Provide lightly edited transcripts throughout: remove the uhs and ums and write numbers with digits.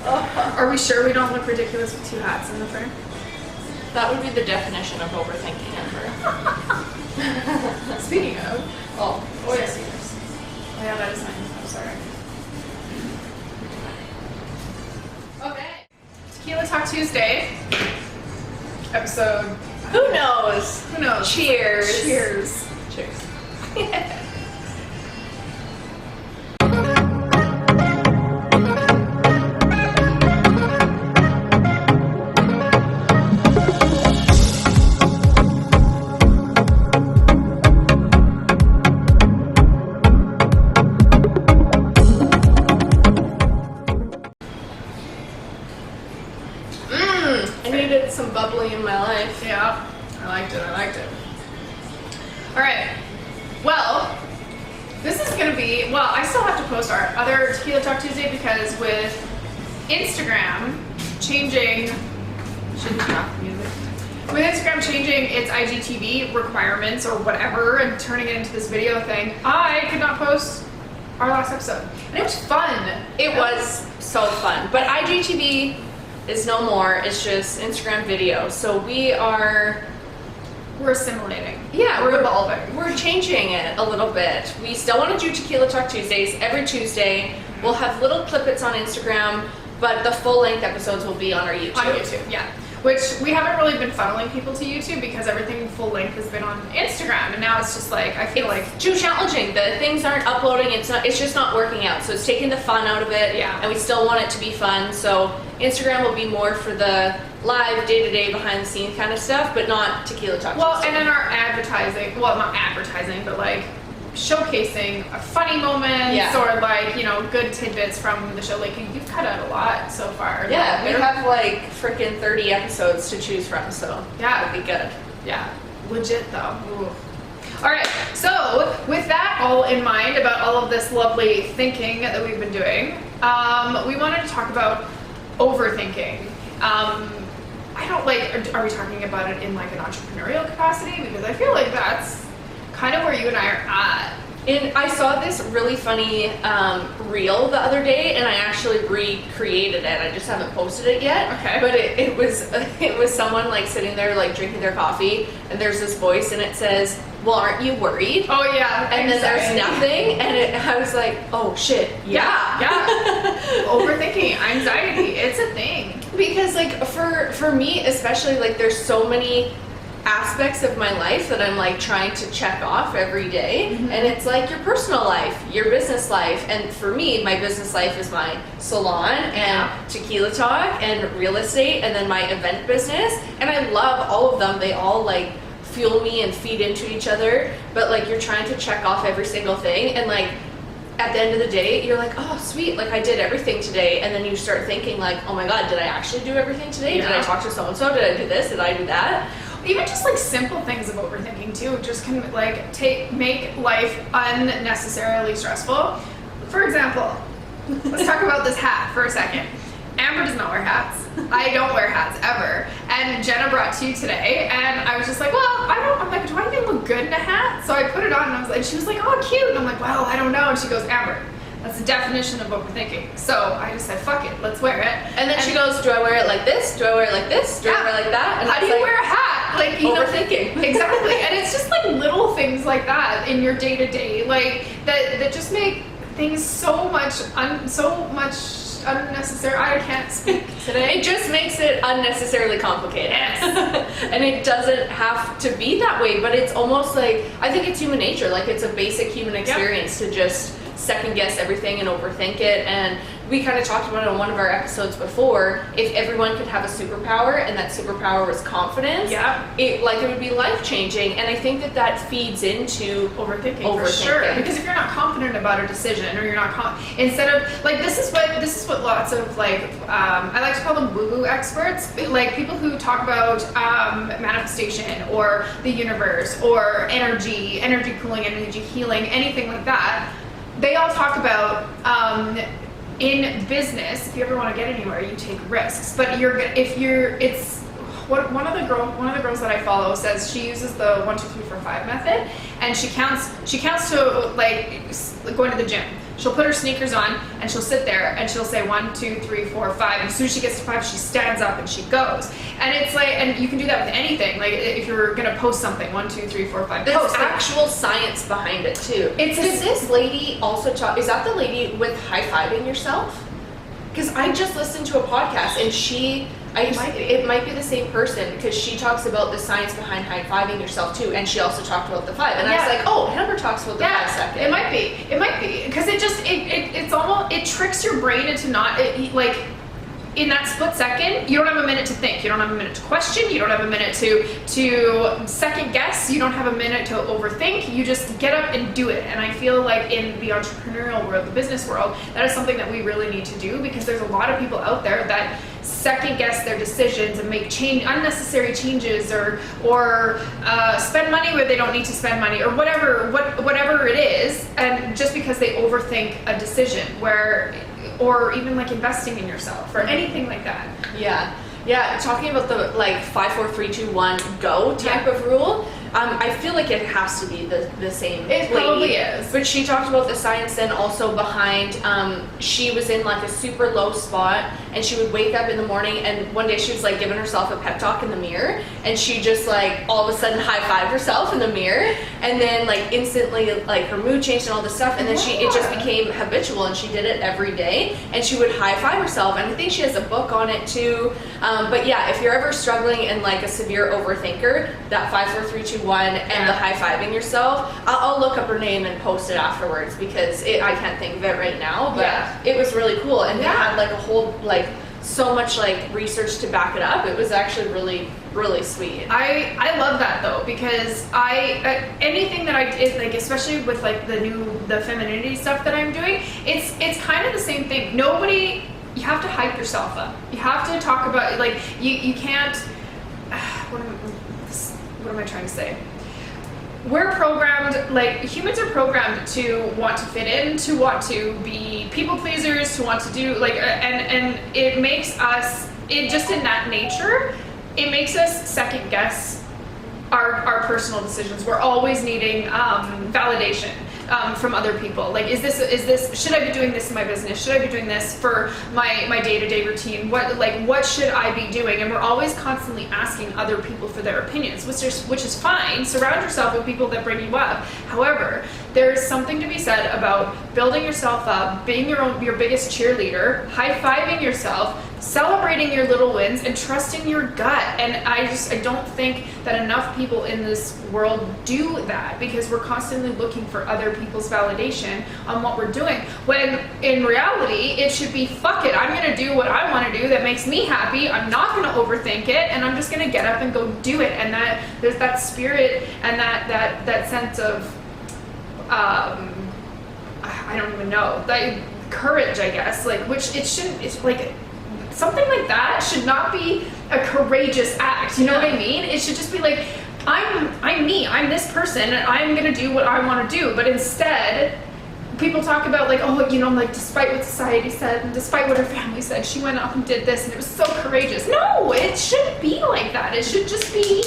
Are we sure we don't look ridiculous with two hats in the frame? That would be the definition of overthinking, Amber. Speaking of, Oh yes. oh yeah, that is mine. I'm sorry. Okay. Tequila Talk Tuesday. Episode. Who knows? Who knows? Cheers. Cheers. Cheers. I needed some bubbly in my life. Yeah, I liked it. All right. Well, this is gonna be, well, I still have to post our other Tequila Talk Tuesday because with Instagram changing, shouldn't stop the music. With Instagram changing its IGTV requirements or whatever and turning it into this video thing, I could not post our last episode. And it was fun. It was so fun. But IGTV is no more. It's just Instagram videos. So we're assimilating. Yeah, we're evolving. We're changing it a little bit. We still want to do Tequila Talk Tuesdays every Tuesday. We'll have little clippets on Instagram, but the full-length episodes will be on our YouTube. On YouTube, yeah. Which we haven't really been funneling people to YouTube because everything full length has been on Instagram, and now it's just like I feel like too challenging. The things aren't uploading. It's just not working out. So it's taking the fun out of it. Yeah. And we still want it to be fun. So Instagram will be more for the live, day-to-day, behind-the-scenes kind of stuff, but not Tequila Talk. Well, and then our advertising. Well, not advertising, but like showcasing funny moments or like, you know, good tidbits from the show. Like you've cut out a lot so far. Yeah, we have like freaking 30 episodes to choose from, so yeah, it'll be good. Yeah, legit though. Ooh. All right, so with that all in mind about all of this lovely thinking that we've been doing, we wanted to talk about overthinking. I don't like, are we talking about it in like an entrepreneurial capacity? Because I feel like that's kind of where you and I are at. And I saw this really funny reel the other day, and I actually recreated it. I just haven't posted it yet. Okay. But it was someone like sitting there like drinking their coffee, and there's this voice, and it says, "Well, aren't you worried?" Oh yeah. And then there's nothing, and I was like, "Oh shit, yeah." Overthinking, anxiety, it's a thing. Because like for me especially, like there's so many aspects of my life that I'm like trying to check off every day. And it's like your personal life, your business life, and for me my business life is my salon and Tequila Talk and real estate and then my event business, and I love all of them. They all like fuel me and feed into each other, but like you're trying to check off every single thing, and like at the end of the day you're like, oh sweet, like I did everything today, and then you start thinking like, oh my god, did I actually do everything today? Did I talk to so and so? Did I do this? Did I do that? Even just like simple things of overthinking too just can like make life unnecessarily stressful. For example, let's talk about this hat for a second. Amber does not wear hats. I don't wear hats ever. And Jenna brought two today, and I was just like, well, I'm like, do I even look good in a hat? So I put it on, and I was like, she was like, oh, cute. And I'm like, well, I don't know. And she goes, Amber, that's the definition of overthinking. So I just said, fuck it, let's wear it. And then she goes, do I wear it like this? Do I wear it like this? Do I wear it like that? And how do you wear a hat? Like, you overthinking. know, exactly. And it's just like little things like that in your day to day, like that just make things so much unnecessary. I can't speak today. It just makes it unnecessarily complicated. Yes. And it doesn't have to be that way, but it's almost like, I think it's human nature. Like it's a basic human experience to just second guess everything and overthink it. And we kind of talked about it on one of our episodes before. If everyone could have a superpower and that superpower was confidence, it would be life changing. And I think that feeds into overthinking for sure. Because if you're not confident about a decision, or you're not instead of like this is what lots of like I like to call them woo-woo experts, like people who talk about manifestation or the universe or energy cooling, energy healing, anything like that. They all talk about in business, if you ever want to get anywhere, you take risks. But one of the girls that I follow says she uses the 1, 2, 3, 4, 5 method, and she counts to like going to the gym. She'll put her sneakers on and she'll sit there and she'll say 1, 2, 3, 4, 5. And as soon as she gets to 5, she stands up and she goes. And it's like, and you can do that with anything. Like if you're gonna post something, 1, 2, 3, 4, 5. There's post. actual science behind it too. It's Does this lady also talk? Is that the lady with high-fiving yourself? Because I just listened to a podcast and it might be the same person, because she talks about the science behind high-fiving yourself too, and she also talked about the 5. And I was like, oh, Amber talks about the 5 second. It might be because it's almost, it tricks your brain into not like. In that split second, you don't have a minute to think. You don't have a minute to question. You don't have a minute to second guess. You don't have a minute to overthink. You just get up and do it. And I feel like in the entrepreneurial world, the business world, that is something that we really need to do, because there's a lot of people out there that second guess their decisions and make unnecessary changes, or spend money where they don't need to spend money, or whatever it is, and just because they overthink a decision, or even like investing in yourself or anything like that. Yeah, talking about the like 5, 4, 3, 2, 1, go type of rule. I feel like it has to be the same. It probably is. But she talked about the science then also behind, she was in like a super low spot, and she would wake up in the morning, and one day she was like giving herself a pep talk in the mirror, and she just like all of a sudden high-fived herself in the mirror, and then like instantly like her mood changed and all this stuff, and then it just became habitual, and she did it every day, and she would high-five herself. And I think she has a book on it too. But yeah, if you're ever struggling and like a severe overthinker, that 5, 4, 3, 2, 1 and the high-fiving yourself, I'll look up her name and post it afterwards, because I can't think of it right now, but it was really cool, and they had like a whole like so much like research to back it up. It was actually really, really sweet. I love that though, because anything that I did, like especially with like the femininity stuff that I'm doing, it's kind of the same thing. You have to hype yourself up. You have to talk about, like, you can't, what am I trying to say? We're programmed, like humans are programmed to want to fit in, to want to be people pleasers, to want to do like, and it makes us, just in that nature, it makes us second guess our personal decisions. We're always needing validation from other people. Like, is this, should I be doing this in my business? Should I be doing this for my day-to-day routine? What should I be doing? And we're always constantly asking other people for their opinions, which is fine. Surround yourself with people that bring you up. However, there's something to be said about building yourself up, being your biggest cheerleader, high-fiving yourself, celebrating your little wins, and trusting your gut. And I don't think that enough people in this world do that, because we're constantly looking for other people's validation on what we're doing, when in reality it should be, fuck it, I'm gonna do what I want to do that makes me happy. I'm not gonna overthink it, and I'm just gonna get up and go do it. And that there's that spirit and that sense of I don't even know, like courage, I guess, like, which it shouldn't, it's like something like that should not be a courageous act, you know what I mean? It should just be like, I'm me, I'm this person, and I'm gonna do what I want to do. But instead, people talk about like, oh, you know, like despite what society said and despite what her family said, she went up and did this and it was so courageous. No, it shouldn't be like that. It should just be,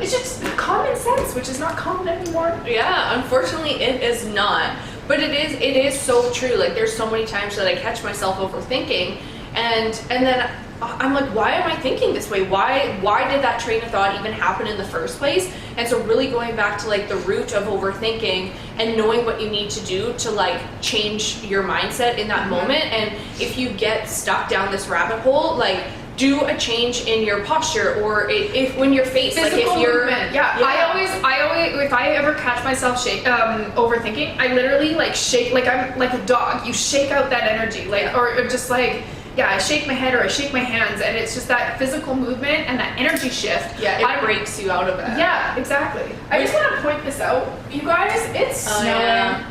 it's just common sense, which is not common anymore. Yeah, unfortunately it is not. But it is so true. Like, there's so many times that I catch myself overthinking, and then I'm like, why am I thinking this way? Why did that train of thought even happen in the first place? And so really going back to like the root of overthinking and knowing what you need to do to like change your mindset in that moment. And if you get stuck down this rabbit hole, like, do a change in your posture, or if when your face, physical like if you're movement. I always if I ever catch myself overthinking, I literally like shake, like I'm like a dog. You shake out that energy, like, or just like, I shake my head or I shake my hands, and it's just that physical movement and that energy shift. It breaks you out of it. Yeah, exactly. I just want to point this out, you guys. It's snowing.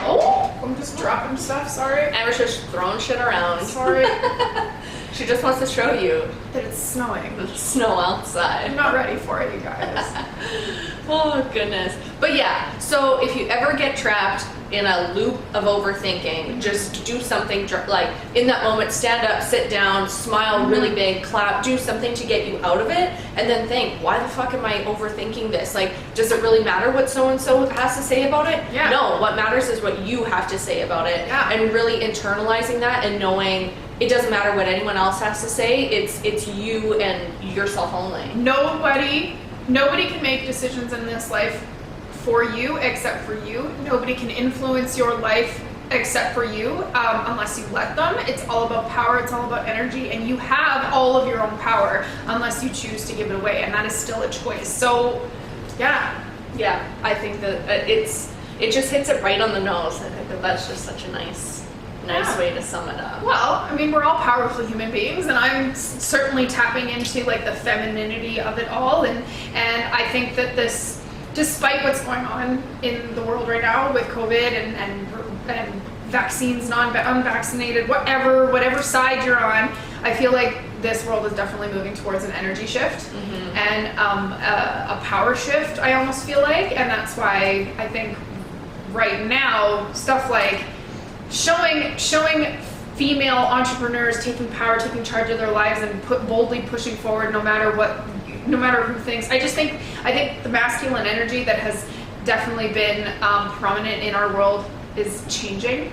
Oh, I'm just dropping stuff. Sorry. Amber's just throwing shit around. Sorry. She just wants to show you that it's snowing. There's snow outside. I'm not ready for it, you guys. Oh, goodness. But yeah, so if you ever get trapped, in a loop of overthinking, just do something like in that moment, stand up, sit down, smile really big, clap, do something to get you out of it, and then think, why the fuck am I overthinking this? Like, does it really matter what so-and-so has to say about it? Yeah. No, what matters is what you have to say about it. Yeah. And really internalizing that and knowing it doesn't matter what anyone else has to say, it's you and yourself only. Nobody can make decisions in this life for you except for you. Nobody can influence your life except for you, unless you let them. It's all about power, it's all about energy, and you have all of your own power unless you choose to give it away, and that is still a choice. So, yeah. Yeah, I think that it just hits it right on the nose. I think that that's just such a nice way to sum it up. Well, I mean, we're all powerful human beings, and I'm certainly tapping into like the femininity of it all, and I think that this, despite what's going on in the world right now with COVID and vaccines, unvaccinated, whatever side you're on, I feel like this world is definitely moving towards an energy shift and a power shift, I almost feel like, and that's why I think right now stuff like showing female entrepreneurs taking power, taking charge of their lives, and boldly pushing forward no matter who thinks. I think the masculine energy that has definitely been prominent in our world is changing.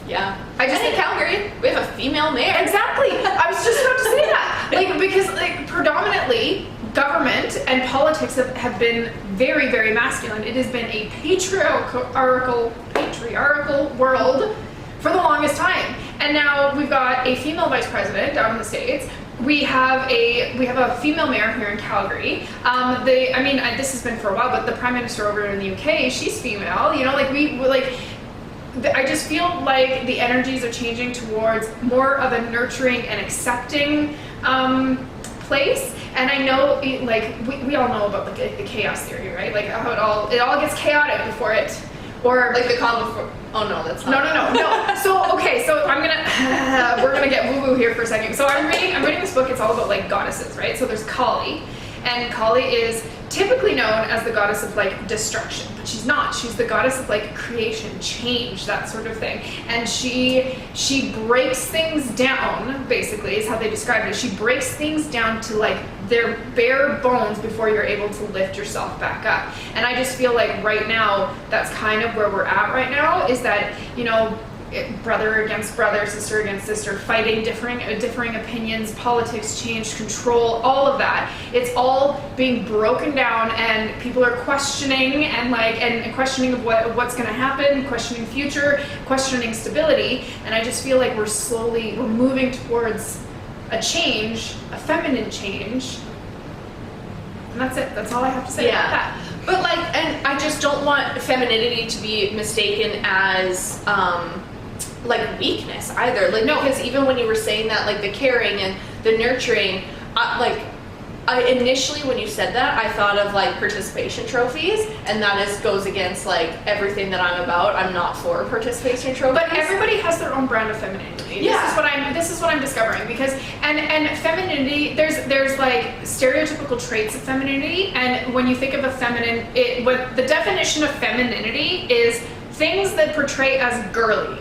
Yeah. I just think Calgary, we have a female mayor. Exactly. I was just about to say that. Because predominantly government and politics have been very, very masculine. It has been a patriarchal world for the longest time. And now we've got a female vice president down in the States. We have a female mayor here in Calgary. This has been for a while, but the prime minister over in the UK, she's female. You know, I just feel like the energies are changing towards more of a nurturing and accepting place. And I know, we all know about the chaos theory, right? Like how it all gets chaotic before it, or like the calm before. Oh no, that's not. No. So we're gonna get woo woo here for a second. So I'm reading this book. It's all about like goddesses, right? So there's Kali, and Kali is typically known as the goddess of like destruction, but she's not. She's the goddess of like creation, change, that sort of thing. And she breaks things down, basically, is how they describe it. She breaks things down to like their bare bones before you're able to lift yourself back up. And I just feel like right now, that's kind of where we're at right now, is that, you know, brother against brother, sister against sister, fighting, differing opinions, politics, change, control, all of that. It's all being broken down, and people are questioning and questioning of what's going to happen, questioning future, questioning stability. And I just feel like we're moving towards a change, a feminine change. And that's it. That's all I have to say about that. But and I just don't want femininity to be mistaken as weakness either. Because even when you were saying that, like the caring and the nurturing, initially when you said that, I thought of like participation trophies, and that goes against like everything that I'm about. I'm not for participation trophies. But everybody has their own brand of femininity. Yeah. This is what I'm discovering, because and femininity, there's like stereotypical traits of femininity, and when you think of a feminine, what the definition of femininity is things that portray as girly,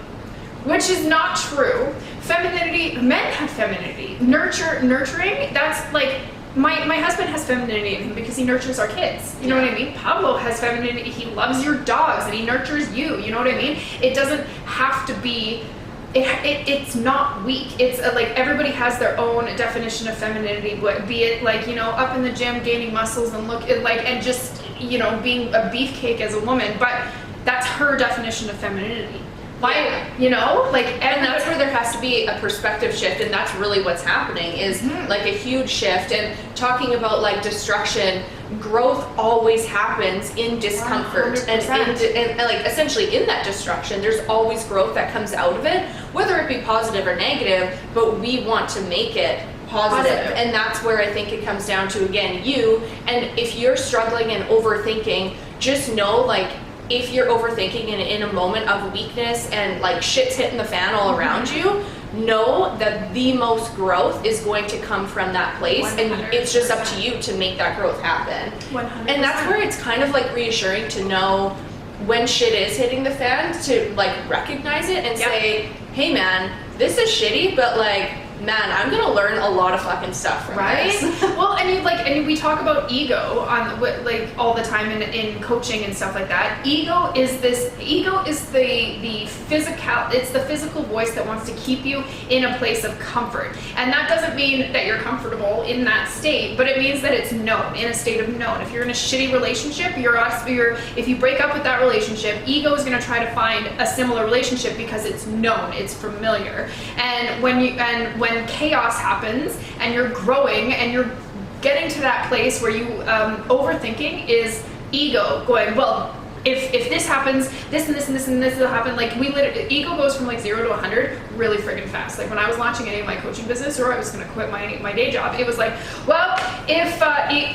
which is not true. Femininity, men have femininity. Nurturing, that's like, my husband has femininity in him because he nurtures our kids. You know what I mean? Pablo has femininity. He loves your dogs and he nurtures you. You know what I mean? It doesn't have to be, it's not weak. It's like everybody has their own definition of femininity, be it like, you know, up in the gym, gaining muscles and and just, you know, being a beefcake as a woman. But that's her definition of femininity. You know, and that's where there has to be a perspective shift, and that's really what's happening is like a huge shift. And talking about like destruction, growth always happens in discomfort, and like essentially in that destruction, there's always growth that comes out of it, whether it be positive or negative. But we want to make it positive. And that's where I think it comes down to, again, you. And if you're struggling and overthinking, just know, like, if you're overthinking in a moment of weakness and like shit's hitting the fan all around you, know that the most growth is going to come from that place, 100%. And it's just up to you to make that growth happen. 100%. And that's where it's kind of like reassuring to know when shit is hitting the fan, to like recognize it and say, hey man, this is shitty, but like, man, I'm gonna learn a lot of fucking stuff from this. Well, and we talk about ego on like all the time in coaching and stuff like that. Ego is the physical voice that wants to keep you in a place of comfort. And that doesn't mean that you're comfortable in that state, but it means that it's known, in a state of known. If you're in a shitty relationship, if you break up with that relationship, ego is gonna try to find a similar relationship because it's known, it's familiar. And when chaos happens and you're growing and you're getting to that place where you overthinking is ego going, well, if this happens, this and this and this and this will happen. Like ego goes from like 0 to 100 really friggin' fast. Like when I was launching any of my coaching business, or I was gonna quit my day job, it was like, well, if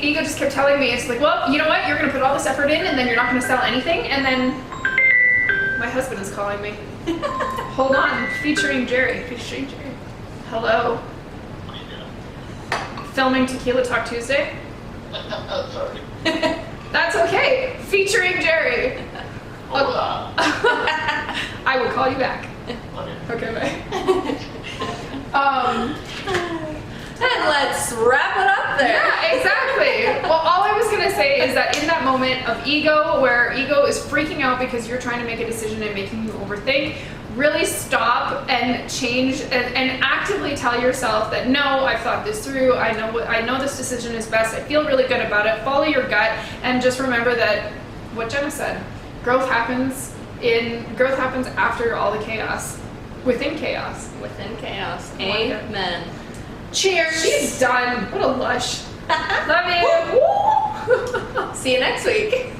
ego just kept telling me, it's like, well, you know what, you're gonna put all this effort in and then you're not gonna sell anything, and then my husband is calling me. Hold on, featuring Jerry. Hello. Filming Tequila Talk Tuesday. Sorry. That's okay. Featuring Jerry. Hola. I will call you back. Okay. Okay, bye. And let's wrap it up there. Yeah, exactly. Well, all I was gonna say is that in that moment of ego, where ego is freaking out because you're trying to make a decision and making you overthink, really stop and change and actively tell yourself that no, I've thought this through. I know this decision is best. I feel really good about it. Follow your gut, and just remember that what Jenna said, growth happens after all the chaos, within chaos. Within chaos. I like it. Amen. Cheers. She's done. What a lush. Love you. See you next week.